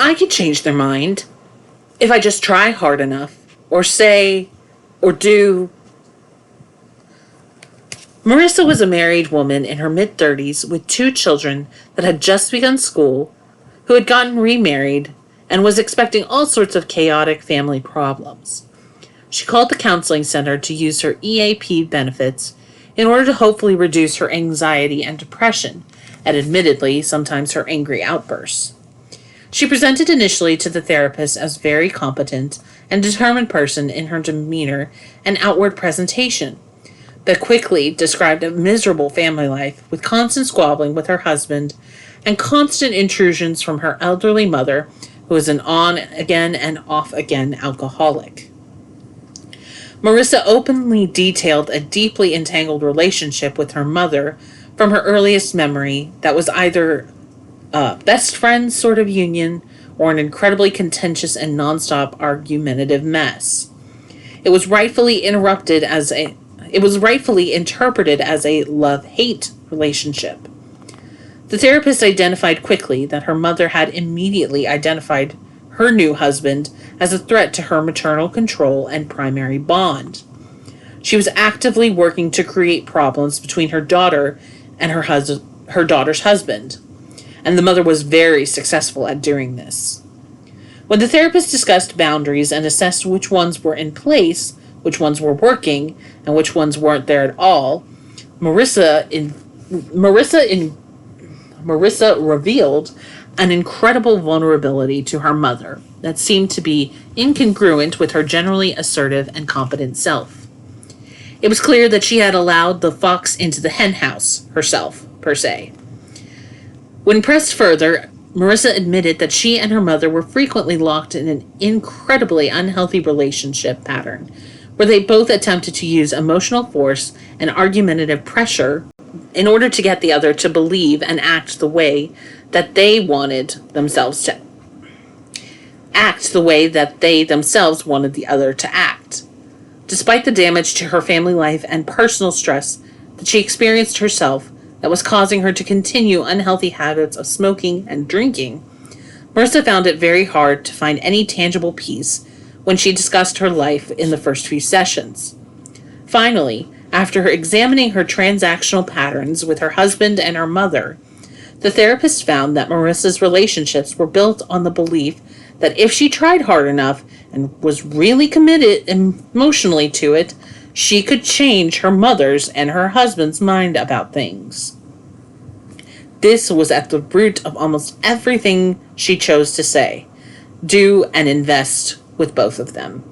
I could change their mind if I just try hard enough, or say, or do. Marissa was a married woman in her mid-30s with 2 children that had just begun school, who had gotten remarried, and was expecting all sorts of chaotic family problems. She called the counseling center to use her EAP benefits in order to hopefully reduce her anxiety and depression, and admittedly, sometimes her angry outbursts. She presented initially to the therapist as very competent and determined person in her demeanor and outward presentation, but quickly described a miserable family life with constant squabbling with her husband and constant intrusions from her elderly mother, who was an on-again and off-again alcoholic. Marissa openly detailed a deeply entangled relationship with her mother from her earliest memory that was either a best friend sort of union or an incredibly contentious and nonstop argumentative mess. It was rightfully interpreted as a love-hate relationship. The therapist identified quickly that her mother had immediately identified her new husband as a threat to her maternal control and primary bond. She was actively working to create problems between her daughter and her daughter's husband, and the mother was very successful at doing this. When the therapist discussed boundaries and assessed which ones were in place, which ones were working, and which ones weren't there at all, Marissa revealed an incredible vulnerability to her mother that seemed to be incongruent with her generally assertive and competent self. It was clear that she had allowed the fox into the henhouse herself, per se. When pressed further, Marissa admitted that she and her mother were frequently locked in an incredibly unhealthy relationship pattern, where they both attempted to use emotional force and argumentative pressure in order to get the other to believe and act the way that they themselves wanted the other to act. Despite the damage to her family life and personal stress that she experienced herself that was causing her to continue unhealthy habits of smoking and drinking, Marissa found it very hard to find any tangible peace when she discussed her life in the first few sessions. Finally, after examining her transactional patterns with her husband and her mother, the therapist found that Marissa's relationships were built on the belief that if she tried hard enough and was really committed emotionally to it, she could change her mother's and her husband's mind about things. This was at the root of almost everything she chose to say, do, and invest with both of them.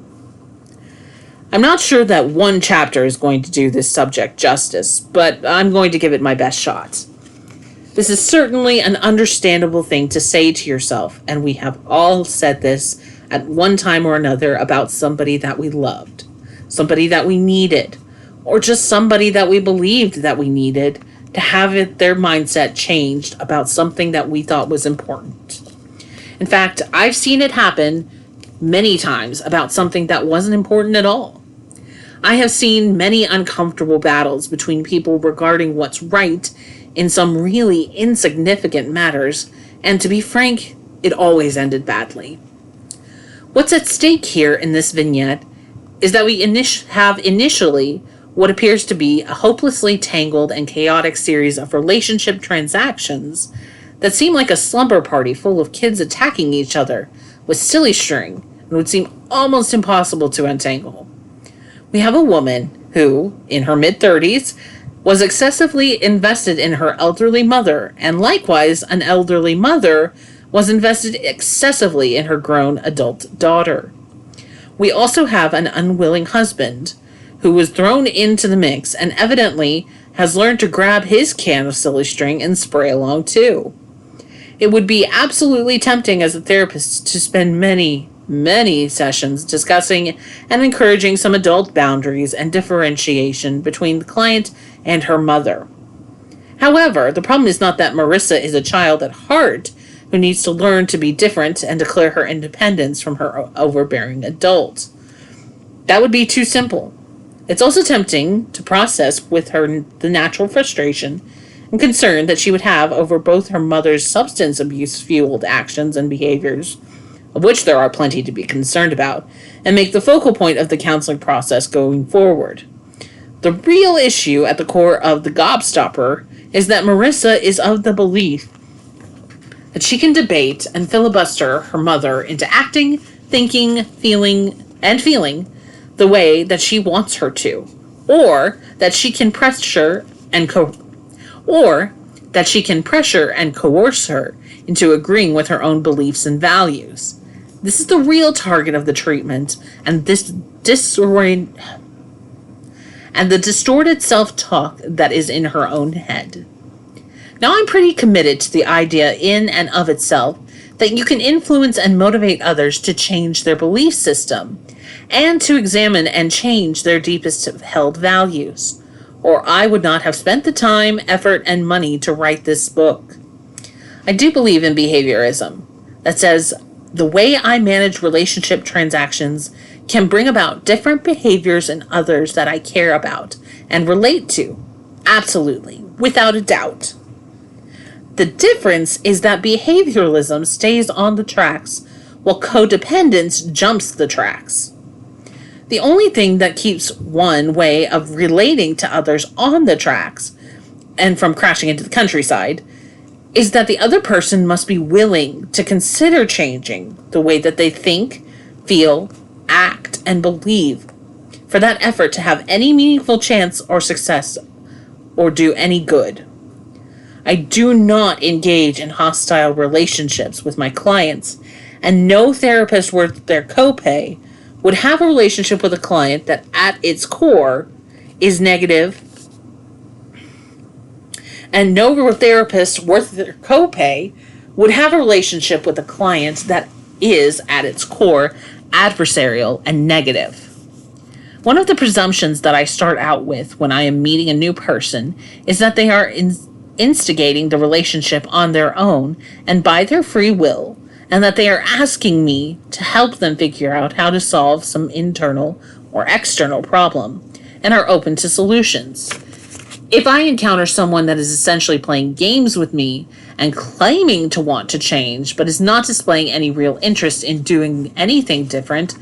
I'm not sure that one chapter is going to do this subject justice, but I'm going to give it my best shot. This is certainly an understandable thing to say to yourself, and we have all said this at one time or another about somebody that we loved, somebody that we needed, or just somebody that we believed that we needed to have their mindset changed about something that we thought was important. In fact, I've seen it happen many times about something that wasn't important at all. I have seen many uncomfortable battles between people regarding what's right in some really insignificant matters, and to be frank, it always ended badly. What's at stake here in this vignette is that we have initially what appears to be a hopelessly tangled and chaotic series of relationship transactions that seem like a slumber party full of kids attacking each other with silly string and would seem almost impossible to untangle. We have a woman who, in her mid-30s, was excessively invested in her elderly mother, and likewise an elderly mother was invested excessively in her grown adult daughter. We also have an unwilling husband who was thrown into the mix and evidently has learned to grab his can of silly string and spray along too. It would be absolutely tempting as a therapist to spend many sessions discussing and encouraging some adult boundaries and differentiation between the client and her mother. However, the problem is not that Marissa is a child at heart who needs to learn to be different and declare her independence from her overbearing adult. That would be too simple. It's also tempting to process with her the natural frustration and concern that she would have over both her mother's substance abuse-fueled actions and behaviors, of which there are plenty to be concerned about, and make the focal point of the counseling process going forward. The real issue at the core of the Gobstopper is that Marissa is of the belief that she can debate and filibuster her mother into acting, thinking, feeling the way that she wants her to, or that she can pressure and coerce her into agreeing with her own beliefs and values. This is the real target of the treatment, and the distorted self-talk that is in her own head. Now, I'm pretty committed to the idea in and of itself that you can influence and motivate others to change their belief system and to examine and change their deepest held values, or I would not have spent the time, effort, and money to write this book. I do believe in behaviorism that says the way I manage relationship transactions can bring about different behaviors in others that I care about and relate to. Absolutely, without a doubt. The difference is that behavioralism stays on the tracks while codependence jumps the tracks. The only thing that keeps one way of relating to others on the tracks and from crashing into the countryside is that the other person must be willing to consider changing the way that they think, feel, act, and believe for that effort to have any meaningful chance or success or do any good. I do not engage in hostile relationships with my clients, and no therapist worth their copay would have a relationship with a client that at its core is negative, and no therapist worth their copay would have a relationship with a client that is at its core adversarial and negative. One of the presumptions that I start out with when I am meeting a new person is that they are instigating the relationship on their own and by their free will, and that they are asking me to help them figure out how to solve some internal or external problem and are open to solutions. If I encounter someone that is essentially playing games with me and claiming to want to change but is not displaying any real interest in doing anything different,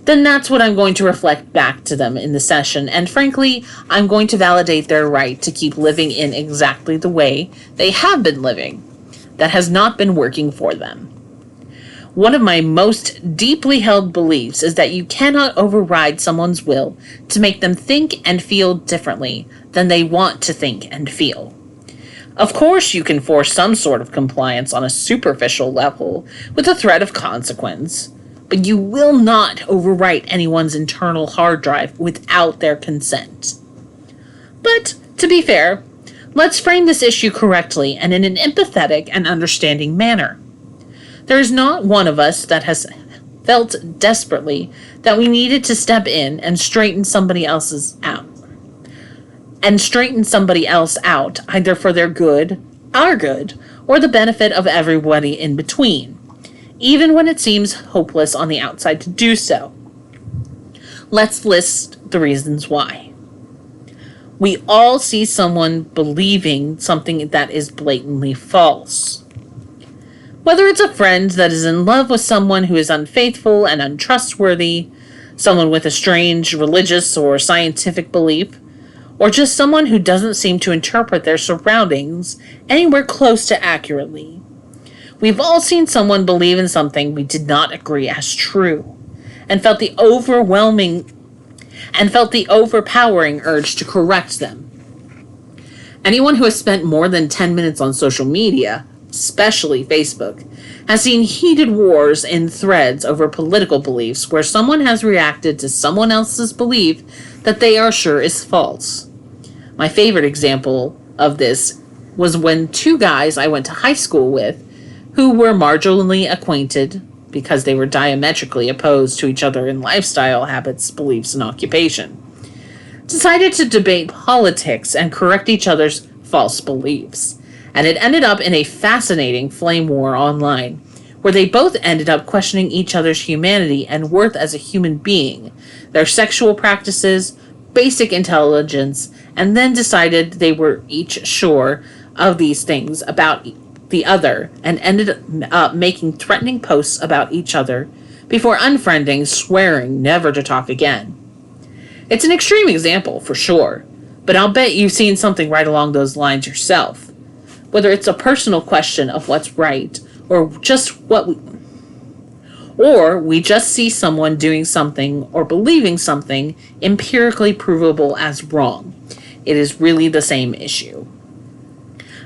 then that's what I'm going to reflect back to them in the session, and frankly, I'm going to validate their right to keep living in exactly the way they have been living. That has not been working for them. One of my most deeply held beliefs is that you cannot override someone's will to make them think and feel differently than they want to think and feel. Of course, you can force some sort of compliance on a superficial level with a threat of consequence, but you will not overwrite anyone's internal hard drive without their consent. But, to be fair, let's frame this issue correctly and in an empathetic and understanding manner. There is not one of us that has felt desperately that we needed to step in and straighten somebody else out, either for their good, our good, or the benefit of everybody in between, even when it seems hopeless on the outside to do so. Let's list the reasons why. We all see someone believing something that is blatantly false. Whether it's a friend that is in love with someone who is unfaithful and untrustworthy, someone with a strange religious or scientific belief, or just someone who doesn't seem to interpret their surroundings anywhere close to accurately. We've all seen someone believe in something we did not agree as true, and felt the overpowering urge to correct them. Anyone who has spent more than 10 minutes on social media, especially Facebook, has seen heated wars in threads over political beliefs where someone has reacted to someone else's belief that they are sure is false. My favorite example of this was when two guys I went to high school with, who were marginally acquainted because they were diametrically opposed to each other in lifestyle habits, beliefs, and occupation, decided to debate politics and correct each other's false beliefs. And it ended up in a fascinating flame war online, where they both ended up questioning each other's humanity and worth as a human being, their sexual practices, basic intelligence, and then decided they were each sure of these things about the other and ended up making threatening posts about each other before unfriending, swearing never to talk again. It's an extreme example, for sure, but I'll bet you've seen something right along those lines yourself. Whether it's a personal question of what's right, or we just see someone doing something or believing something empirically provable as wrong. It is really the same issue.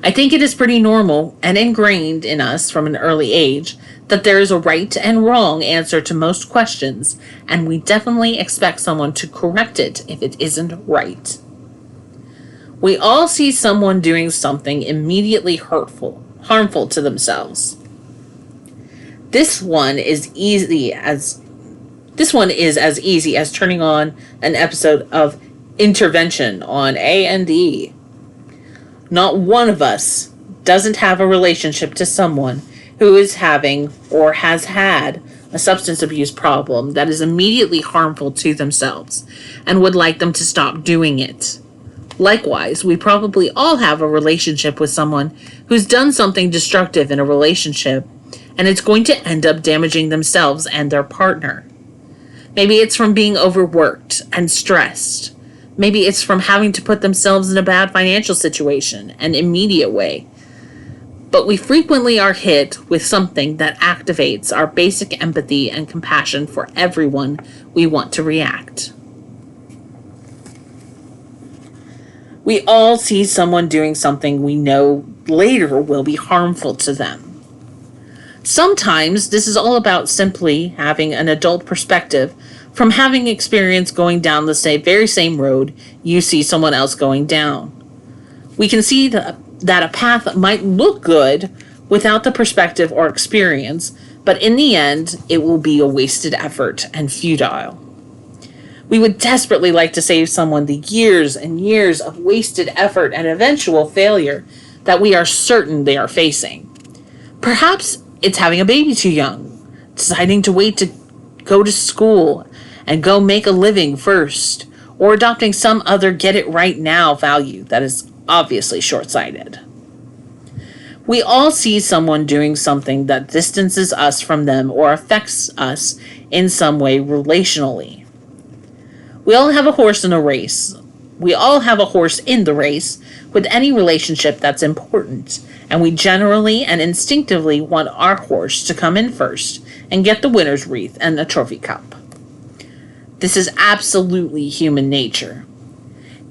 I think it is pretty normal and ingrained in us from an early age that there is a right and wrong answer to most questions, and we definitely expect someone to correct it if it isn't right. We all see someone doing something immediately harmful to themselves. This one is as easy as turning on an episode of Intervention on A&E. Not one of us doesn't have a relationship to someone who is having or has had a substance abuse problem that is immediately harmful to themselves and would like them to stop doing it. Likewise, we probably all have a relationship with someone who's done something destructive in a relationship and it's going to end up damaging themselves and their partner. Maybe it's from being overworked and stressed. Maybe it's from having to put themselves in a bad financial situation, an immediate way. But we frequently are hit with something that activates our basic empathy and compassion for everyone we want to react. We all see someone doing something we know later will be harmful to them. Sometimes this is all about simply having an adult perspective from having experience going down the very same road you see someone else going down. We can see that a path might look good without the perspective or experience, but in the end, it will be a wasted effort and futile. We would desperately like to save someone the years and years of wasted effort and eventual failure that we are certain they are facing. Perhaps it's having a baby too young, deciding to wait to go to school and go make a living first, or adopting some other get-it-right-now value that is obviously short-sighted. We all see someone doing something that distances us from them or affects us in some way relationally. We all have a horse in the race with any relationship that's important, and we generally and instinctively want our horse to come in first and get the winner's wreath and the trophy cup. This is absolutely human nature.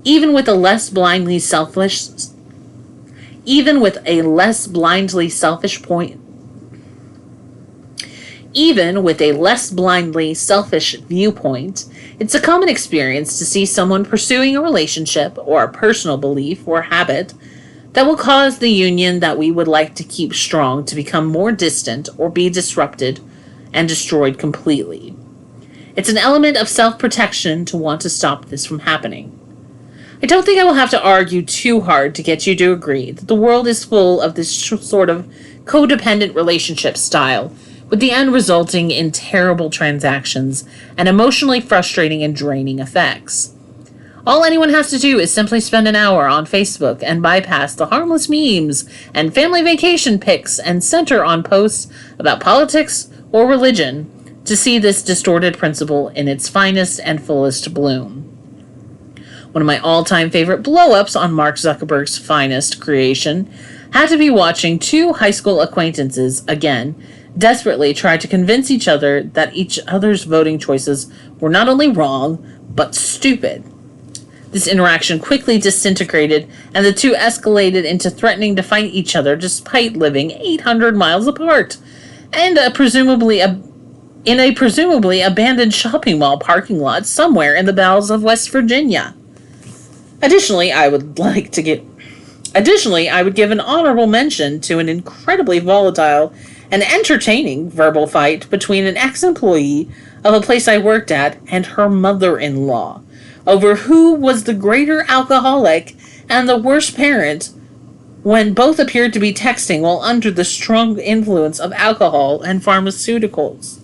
Even with a less blindly selfish viewpoint, it's a common experience to see someone pursuing a relationship or a personal belief or habit that will cause the union that we would like to keep strong to become more distant or be disrupted and destroyed completely. It's an element of self-protection to want to stop this from happening. I don't think I will have to argue too hard to get you to agree that the world is full of this sort of codependent relationship style, with the end resulting in terrible transactions and emotionally frustrating and draining effects. All anyone has to do is simply spend an hour on Facebook and bypass the harmless memes and family vacation pics and center on posts about politics or religion to see this distorted principle in its finest and fullest bloom. One of my all-time favorite blow-ups on Mark Zuckerberg's finest creation had to be watching two high school acquaintances, again, desperately try to convince each other that each other's voting choices were not only wrong, but stupid. This interaction quickly disintegrated, and the two escalated into threatening to fight each other despite living 800 miles apart, and in a presumably abandoned shopping mall parking lot somewhere in the bowels of West Virginia. Additionally, I would give an honorable mention to an incredibly volatile and entertaining verbal fight between an ex-employee of a place I worked at and her mother-in-law over who was the greater alcoholic and the worse parent, when both appeared to be texting while under the strong influence of alcohol and pharmaceuticals.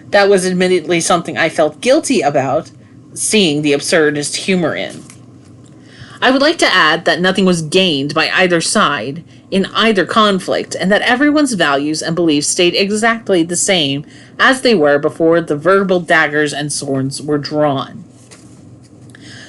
That was admittedly something I felt guilty about seeing the absurdist humor in. I would like to add that nothing was gained by either side in either conflict, and that everyone's values and beliefs stayed exactly the same as they were before the verbal daggers and swords were drawn.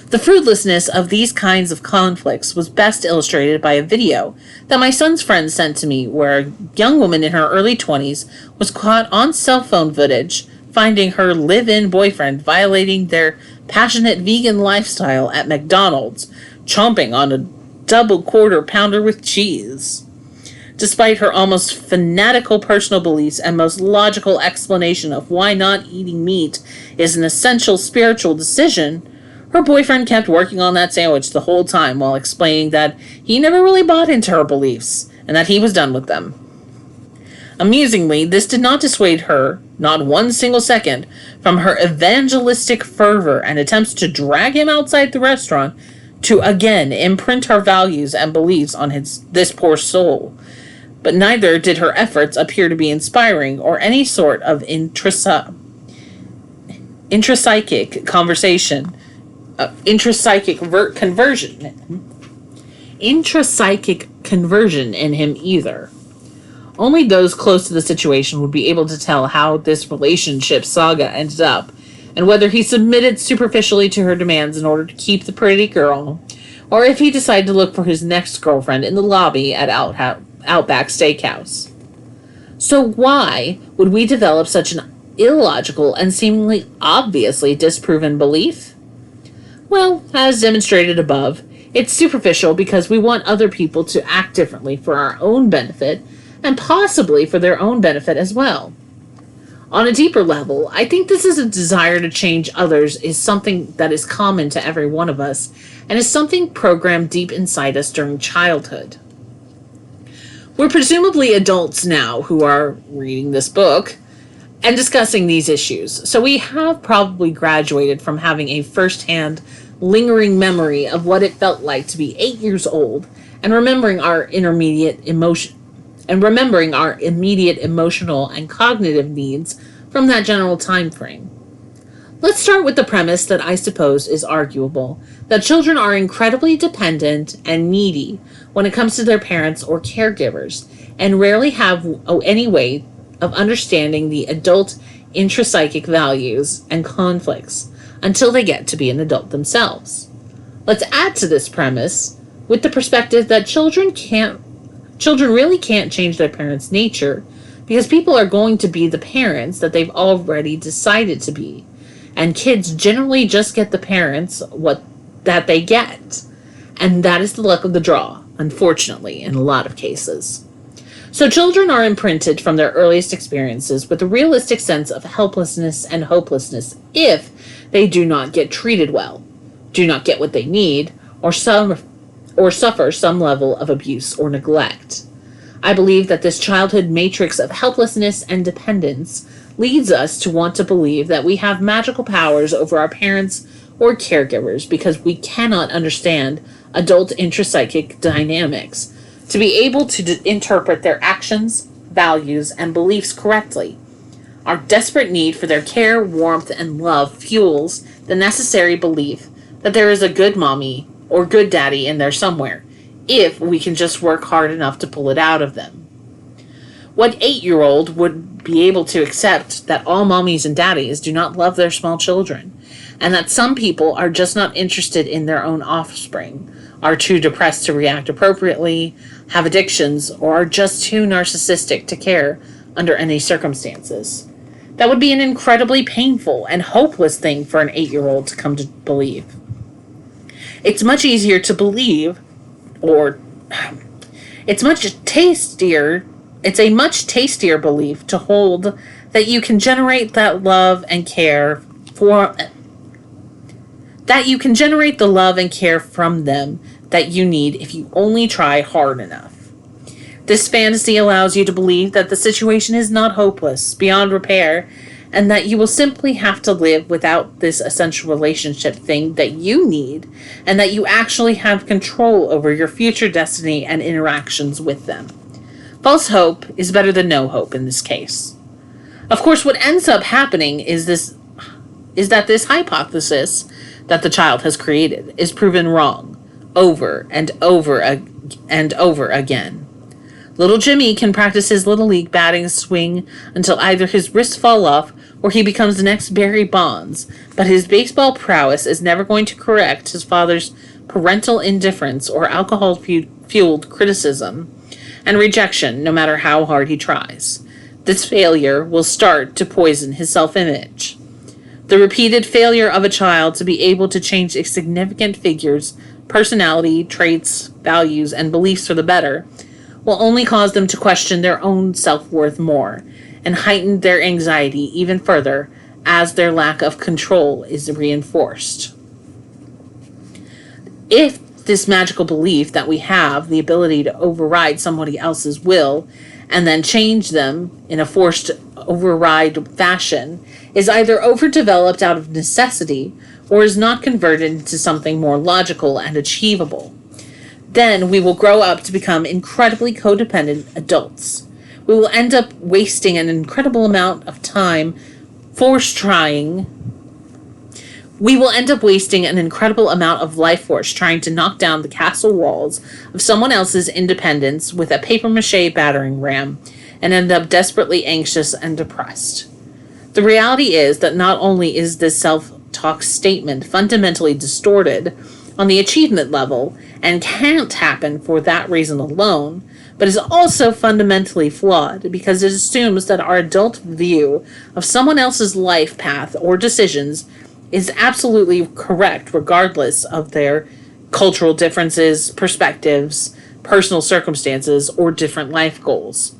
The fruitlessness of these kinds of conflicts was best illustrated by a video that my son's friend sent to me, where a young woman in her early 20s was caught on cell phone footage finding her live-in boyfriend violating their passionate vegan lifestyle at McDonald's, chomping on a double quarter pounder with cheese. Despite her almost fanatical personal beliefs and most logical explanation of why not eating meat is an essential spiritual decision, her boyfriend kept working on that sandwich the whole time while explaining that he never really bought into her beliefs and that he was done with them. Amusingly, this did not dissuade her, not one single second, from her evangelistic fervor and attempts to drag him outside the restaurant to again imprint her values and beliefs on this poor soul. But neither did her efforts appear to be inspiring or any sort of intrapsychic conversation. Intrapsychic conversion in him either. Only those close to the situation would be able to tell how this relationship saga ended up, and whether he submitted superficially to her demands in order to keep the pretty girl, or if he decided to look for his next girlfriend in the lobby at Outback Steakhouse. So why would we develop such an illogical and seemingly obviously disproven belief? Well, as demonstrated above, it's superficial because we want other people to act differently for our own benefit, and possibly for their own benefit as well. On a deeper level, I think this is a desire to change others is something that is common to every one of us, and is something programmed deep inside us during childhood. We're presumably adults now who are reading this book and discussing these issues, so we have probably graduated from having a first-hand, lingering memory of what it felt like to be 8 years old and remembering our immediate emotional and cognitive needs from that general time frame. Let's start with the premise that I suppose is arguable, that children are incredibly dependent and needy when it comes to their parents or caregivers, and rarely have any way of understanding the adult intrapsychic values and conflicts until they get to be an adult themselves. Let's add to this premise with the perspective that children really can't change their parents' nature, because people are going to be the parents that they've already decided to be, and kids generally just get the parents that they get, and that is the luck of the draw, unfortunately, in a lot of cases. So children are imprinted from their earliest experiences with a realistic sense of helplessness and hopelessness if they do not get treated well, do not get what they need, or suffer some level of abuse or neglect. I believe that this childhood matrix of helplessness and dependence leads us to want to believe that we have magical powers over our parents or caregivers because we cannot understand adult intrapsychic dynamics to be able to interpret their actions, values, and beliefs correctly. Our desperate need for their care, warmth, and love fuels the necessary belief that there is a good mommy or good daddy in there somewhere, if we can just work hard enough to pull it out of them. What 8-year-old would be able to accept that all mommies and daddies do not love their small children, and that some people are just not interested in their own offspring, are too depressed to react appropriately, have addictions, or are just too narcissistic to care under any circumstances? That would be an incredibly painful and hopeless thing for an 8-year-old to come to believe. It's much easier to believe, or it's a much tastier belief to hold that you can generate that love and care from them that you need if you only try hard enough. This fantasy allows you to believe that the situation is not hopeless, beyond repair, and that you will simply have to live without this essential relationship thing that you need, and that you actually have control over your future destiny and interactions with them. False hope is better than no hope in this case. Of course, what ends up happening is that this hypothesis that the child has created is proven wrong, over and over and over again. Little Jimmy can practice his Little League batting swing until either his wrists fall off or he becomes the next Barry Bonds, but his baseball prowess is never going to correct his father's parental indifference or alcohol-fueled criticism and rejection, no matter how hard he tries. This failure will start to poison his self-image. The repeated failure of a child to be able to change a significant figure's personality, traits, values, and beliefs for the better will only cause them to question their own self-worth more and heighten their anxiety even further as their lack of control is reinforced. If this magical belief that we have the ability to override somebody else's will and then change them in a forced override fashion is either overdeveloped out of necessity or is not converted into something more logical and achievable, then we will grow up to become incredibly codependent adults. We will end up wasting an incredible amount of time We will end up wasting an incredible amount of life force trying to knock down the castle walls of someone else's independence with a papier-mâché battering ram and end up desperately anxious and depressed. The reality is that not only is this self-talk statement fundamentally distorted on the achievement level and can't happen for that reason alone, but is also fundamentally flawed because it assumes that our adult view of someone else's life path or decisions is absolutely correct regardless of their cultural differences, perspectives, personal circumstances, or different life goals.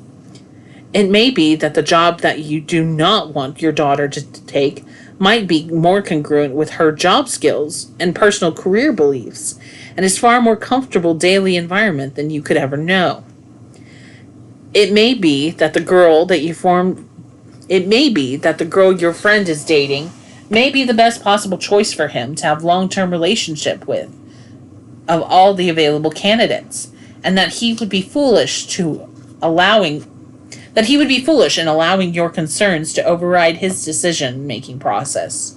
It may be that the job that you do not want your daughter to take might be more congruent with her job skills and personal career beliefs, and is far more comfortable daily environment than you could ever know. It may be that the girl your friend is dating may be the best possible choice for him to have long-term relationship with of all the available candidates, and that he would be foolish in allowing your concerns to override his decision-making process.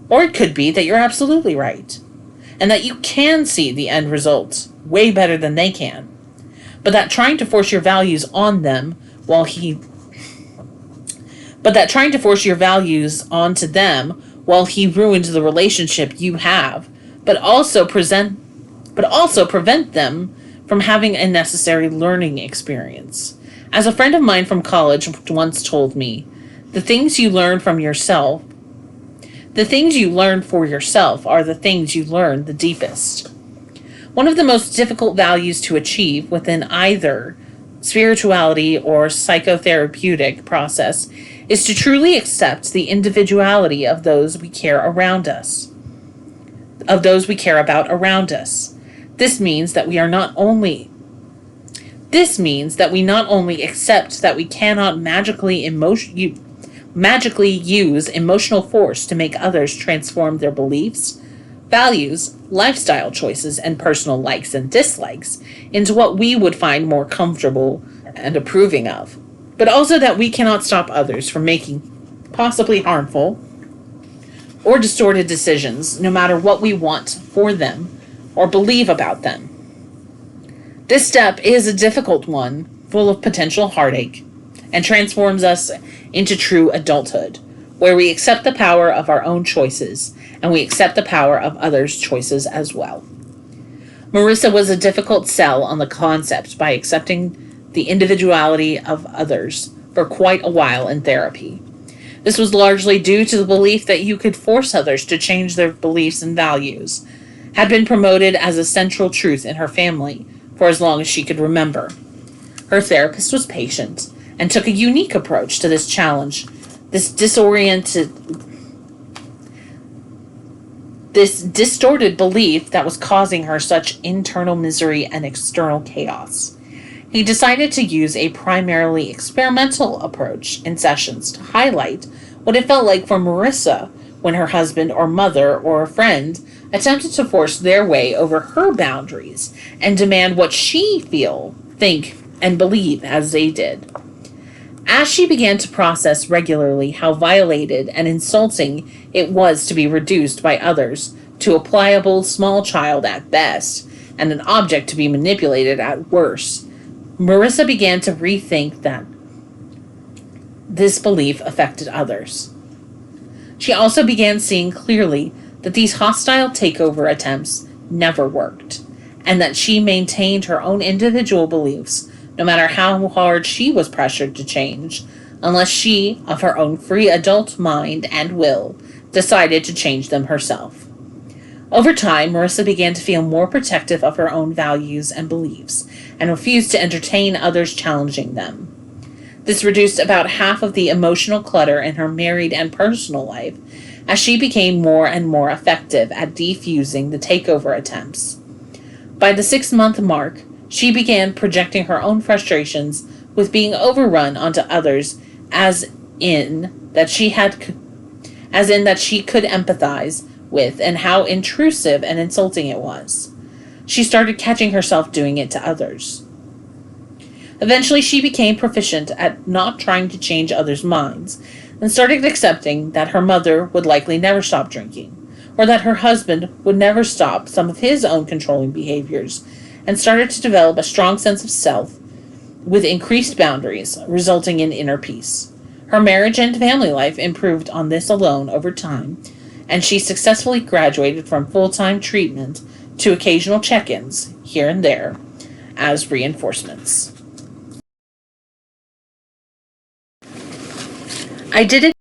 Or it could be that you're absolutely right, and that you can see the end results way better than they can, but that trying to force your values onto them while he ruins the relationship you have, but also prevent them from having a necessary learning experience. As a friend of mine from college once told me, the things you learn for yourself are the things you learn the deepest. One of the most difficult values to achieve within either spirituality or psychotherapeutic process is to truly accept the individuality of those we care about around us. This means that we not only accept that we cannot magically use emotional force to make others transform their beliefs, values, lifestyle choices, and personal likes and dislikes into what we would find more comfortable and approving of, but also that we cannot stop others from making possibly harmful or distorted decisions, no matter what we want for them or believe about them. This step is a difficult one, full of potential heartache, and transforms us into true adulthood, where we accept the power of our own choices, and we accept the power of others' choices as well. Marissa was a difficult sell on the concept by accepting the individuality of others for quite a while in therapy. This was largely due to the belief that you could force others to change their beliefs and values, had been promoted as a central truth in her family for as long as she could remember. Her therapist was patient and took a unique approach to this challenge, this distorted belief that was causing her such internal misery and external chaos. He decided to use a primarily experimental approach in sessions to highlight what it felt like for Marissa when her husband or mother or a friend attempted to force their way over her boundaries and demand what she think, and believe as they did. As she began to process regularly how violated and insulting it was to be reduced by others to a pliable small child at best, and an object to be manipulated at worst, Marissa began to rethink that this belief affected others. She also began seeing clearly that these hostile takeover attempts never worked, and that she maintained her own individual beliefs no matter how hard she was pressured to change, unless she, of her own free adult mind and will, decided to change them herself. Over time, Marissa began to feel more protective of her own values and beliefs, and refused to entertain others challenging them. This reduced about half of the emotional clutter in her married and personal life, as she became more and more effective at defusing the takeover attempts. By the 6-month mark, she began projecting her own frustrations with being overrun onto others, as in that she could empathize with, and how intrusive and insulting it was. She started catching herself doing it to others. Eventually, she became proficient at not trying to change others' minds, and started accepting that her mother would likely never stop drinking, or that her husband would never stop some of his own controlling behaviors, and started to develop a strong sense of self with increased boundaries, resulting in inner peace. Her marriage and family life improved on this alone over time, and she successfully graduated from full-time treatment to occasional check-ins, here and there, as reinforcements. I didn't